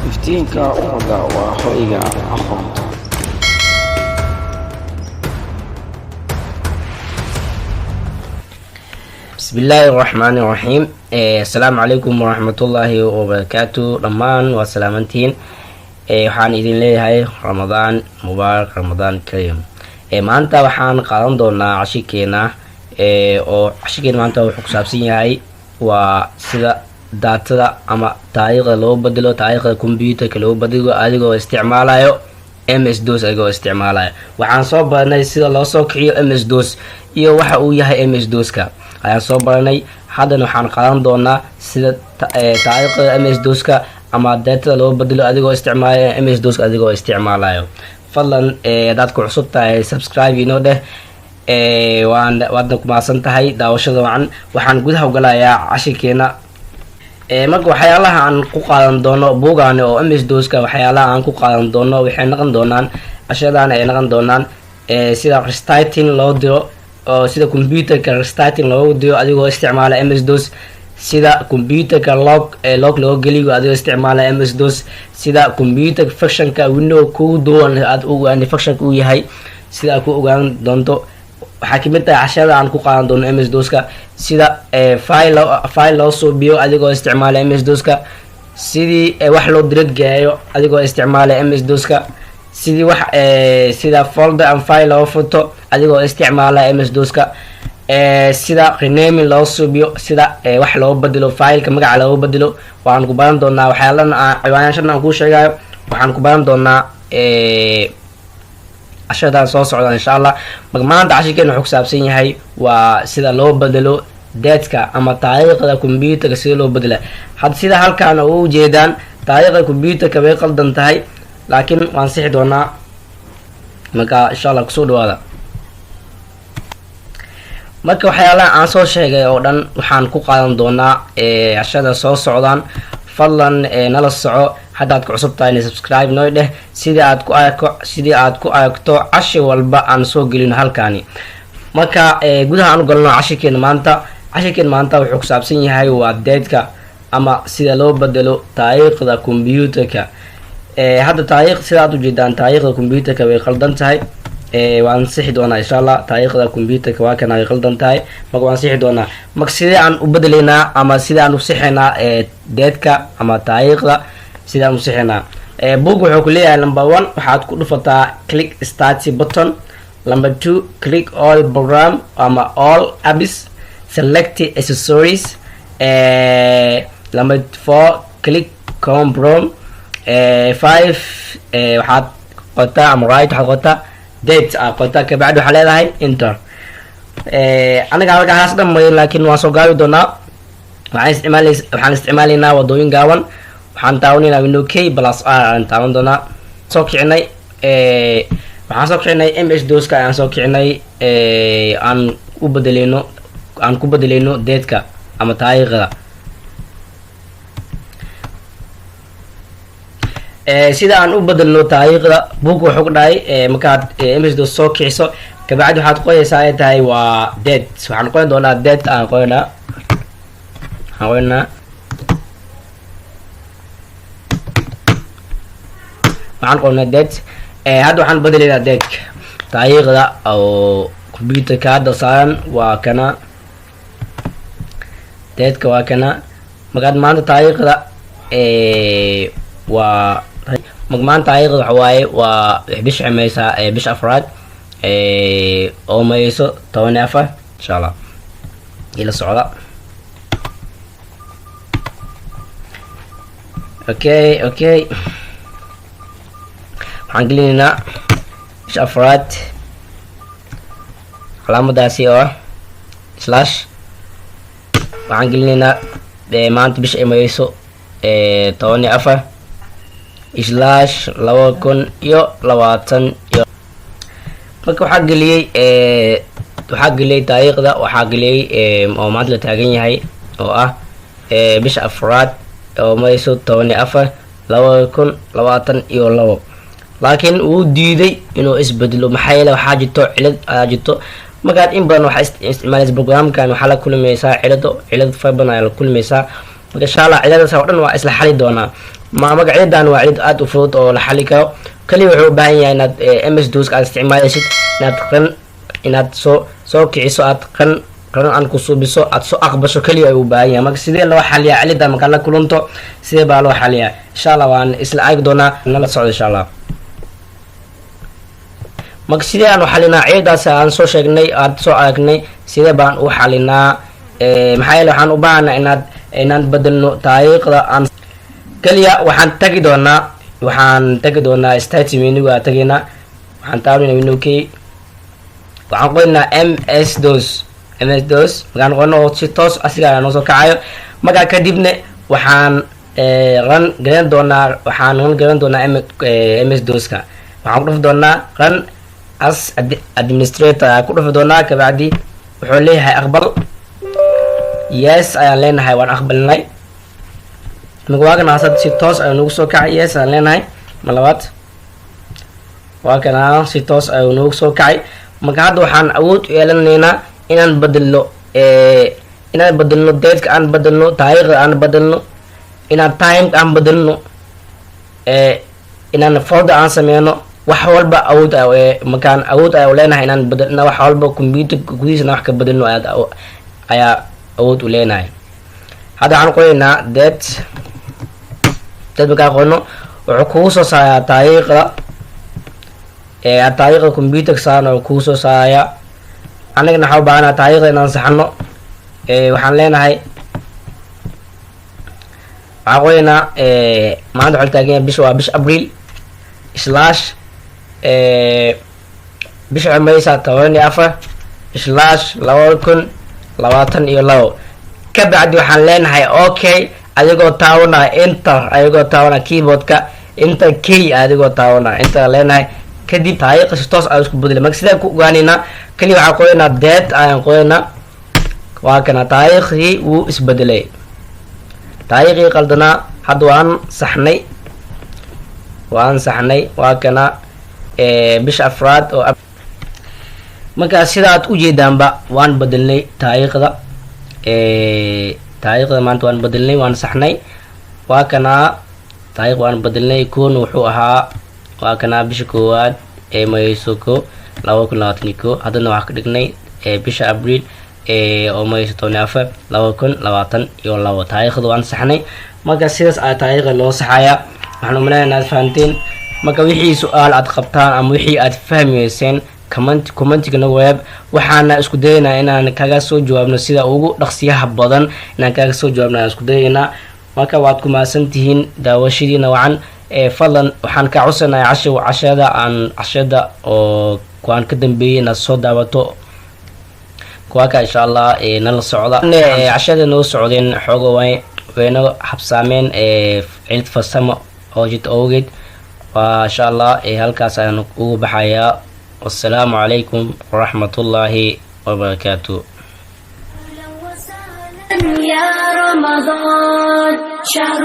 iftiinka ummadda waa hoyga aqoonta. bismillaahi raxmaani raxiim. Assalaamu calaykum waraxmatullaahi wabarakaatu. Dhammaan waa salaamantiin. Waxaan idin leeyahay ramadaan mubaarak, ramadaan kariim. Maanta waxaan qaadan doonaa cashikeena oo cashikeena maanta wuxuu ku saabsan yahay waa sida daatada ama taariikhda loo bedelo, taariikhda computerka loo bedelo adigoo isticmaalayo MS-DOS adigoo isticmaalayo. Waxaan soo baranay sida loo soo kiciyo MS-DOS iyo waxa uu yahay MS-DOS-ka ayaan soo baranay. haddana waxaan qaadan doonaa sida taariikhda MS-DOS-ka ama daatada loo bedelo adigoo isticmaalayo MS-DOS-ka adigoo isticmaalayo. fadlan hadaad ku cusub tahay subscribe inoo dheh. waadna ku mahadsan tahay daawashada wacan. waxaan gudaha ugalayaa cashirkeena. marka waxyaalaha aan ku qaadan doono buugaani oo MS-DOS-ka waxyaalaha aan ku qaadan doono waxay noqon doonaan cashadan ay noqon doonaan sida restarting loo diro oo sida computerka restarting loogu diro adigoo isticmaala MS-DOS, sida computerka log loo geliyo adigoo isticmaala MS-DOS, sida computer functionka window kuu duwan aad u ogaani functionka uu yahay sida ku ogaan doonto. waxaa kamid tahay cashada aan ku qaadan doono MS-DOS-ka sida file loo suubiyo adigoo isticmaala MS-DOS-ka, sidii wax loo diradgeeyo adigoo isticmaala MS-DOS-ka, sidii wax sida folder and file loo furto adigoo isticmaala MS-DOS-ka, sida renaming loo suubiyo, sida wax loo bedelo fileka magaca loogu bedelo. waxaan ku baran doonaa waxyaalahan ciwaanyaashan aan kuu sheegayo. waxaan ku baran doonaa cashadan soo socda insha allah. marka maanta cashirkeena wuxuu ku saabsan yahay waa sida loo bedelo daadka ama taariikhda computerka sida loo bedela. hadda sida halkaan u ujeedaan taariikhda computerka way qaldan tahay, laakiin waan sixi doonaa. marka insha allah kusoo dhawaada. marka waxyaalaha aan soo sheegay oo dhan waxaan ku qaadan doonaa cashada soo socdaan. fadlan nala soco. haddaad ku cusub tahay subscribe noo dheh sidii aad ku aragto cashir walba aan soo gelino halkaani. marka gudaha aan u galno cashirkeena maanta. cashirkeena maanta wuxuu ku saabsan yahay waa daadka ama sida loo bedelo taariikhda computerka. hadda taariikh sidaad ujeedaan taariikhda computerka way qaldan tahay. waan sixi doonaa insha allah. taariikhda computerka waa kana way qaldan tahay, marka waan sixi doonaa. marka sidee aan u bedelaynaa ama sida aan u sixaynaa daadka ama taariikhda sida aan u sixaynaa. book wuxuu ku leeyahay number 1 waxaad ku dhufataa click start button. number 2 click all program ama all apps, select accessories. number 4 click comprom. 5 waxaad qotaa ama right waxaad qotaa date qotaa kabacdi waxaa leedahay enter. aniga halkaas dhamay laakiin waan soo gaabi doonaa. waxaan isticmaalaynaa wadooyin gaaban. waxaan taawanaynaa window k plus r aan taawan doonaa. soo kicinay waxaan soo kicinay MS-DOS-ka aan soo kicinay aan ku bedeleyno daadka ama taariikhda. sida aan u bedelno taariikhda book wuxuu ku dhahay markaad MS-DOS soo kiciso kabacdi waxaad qoyaysaa ay tahay waa date. waxaan qoyn doonaa date aan qoynaa waxaan qoynaa date. hadda waxaan bedelaynaa dateka taariikhda oo computerka hadda saaran waa kana dateka waa kana. markaad maanta taariikhda waa maanta taariikhda waxa waaye waa bisha ximeysa bisha afraad oo mayso 14 insha allah ila socda. okay waxaan gelinaynaa bisha afraad calaamadaasi oo slash. waxaan gelinaynaa maanta bisha imayso 14 slash 2020. marka waxaa geliyey taariikhda waxaa geliyey oo maanta la taagan yahay oo ah bisha afraad oo mayso 14 2022. laakiin wuu diiday inuu isbedelo maxaa yeele waxaa jirto cilad jirto. markaad in badan waxaa isticmaalaysa programkan waxaa la kulmaysaa cilad fara badan ayaa la kulmaysaa. marka insha allah ciidadaas oo dhan waa isla xali doonaa magacyadaan waa ciid aad u fudud oo la xali karo kaliya wuxuu u baahan yahay inaad ms dos aad isticmaalaysid inaad soo kiciso aad qan aan ku suubiso aad soo aqbasho kaliya ay u baahan yahay marka sidee loo xaliyaa cilida marka la kulanto sidee baa loo xaliyaa insha allah waan isla aagi doonaa nala socdo insha allah marka sidee aan u xalinaa ciidaas aan soo sheegnay aad soo aragnay sidee baan u xalinaa maxaa yeele waxaan u baahanaa inaan bedelno taariikhda aan kaliya waxaan tagi doonaa start menu waa tageynaa waxaan taabanaa menu k waxaan qoynaa ms dos markaan qono oo si toos asiga noo soo kacayo markaa kadibna waxaan ran garan doonaa ms doska waxaan ku dhufi doonaa ran as administrator ku dhufi doonaa kabacdi wuxuu leeyahay aqbal yes ayaan leenahay waan aqbalnay marka waa kana hasad si toos ayuu nagu soo kacay yes ayaan leenahay malabaad waa kana si toos ayuu nagu soo kacay marka hadda waxaan awood u yeelanaynaa inaan bedelno dateska aan bedelno taariikhda aan bedelno inaan timeka aan bedelno inaan folder aan sameyno wax walba awood markaan awood ay leenahay inaan bedelno wax walba computer gudihiisana wax ka bedelno ayaa awood u leenahay hadda waxaan qoraynaa date markaan qorno wuxuu kugu soo saarayaa taariikhda computerka saarna wuxuu kugu soo saarayaa annagana waxaa u baahanaa taariikhda inaan saxno waxaan leenahay waxaan qoraynaa maanta waxaa taagan yahay bisha waa bisha abriil slash bisha waxay maraysaa 14/2022 kabacdi waxaan leenahay okay adigoo taawanaa keyboardka enter k adigoo taawanaa enter leenahay kadib taariikhda si toos isku bedela marka sidaan ku ogaanaynaa kaliya waxaan qoraynaa date ayaan qoraynaa waa kana taariikhdii wuu isbedelay taariikhdii qaldanaa hadda waan saxnay waa kana bisha afraad oo marka sidaad ujeedaanba waan bedelnay taariikhda maanta waan bedelnay waan saxnay waa kana taariikh waan bedelnay koon wuxuu ahaa waa kana bisha koowaad mayso 2021 haddana waxaa ka dhignay bisha abriil oo mayso 14/2022 taariikhda waan saxnay marka sidaas ayaa taariikhda loo saxayaa waxaan umaleynaa inaad fahanteen marka wixii su-aal aad qabtaan ama wixii aad fahmeyseen commentigana web waxaana isku dayaynaa inaan kaga soo jawaabno sida ugu dhaqsiyaha badan inaan kaga soo jawaabno aan isku dayaynaa marka waad ku mahadsantihiin daawashadiina wacan fadlan waxaan kaa codsanayaa cashada oo kuwaan ka dambeeyay inaad soo daawato kuwaaka insha allah nala socda cashada noo socdeen xooga wayna habsaameen cilid farsamo oo jid awgeed waa insha allah halkaas ayaan ugu baxayaa wassalaamu calaykum waraxmatullaahi wabarakaatu يا رمضان شهر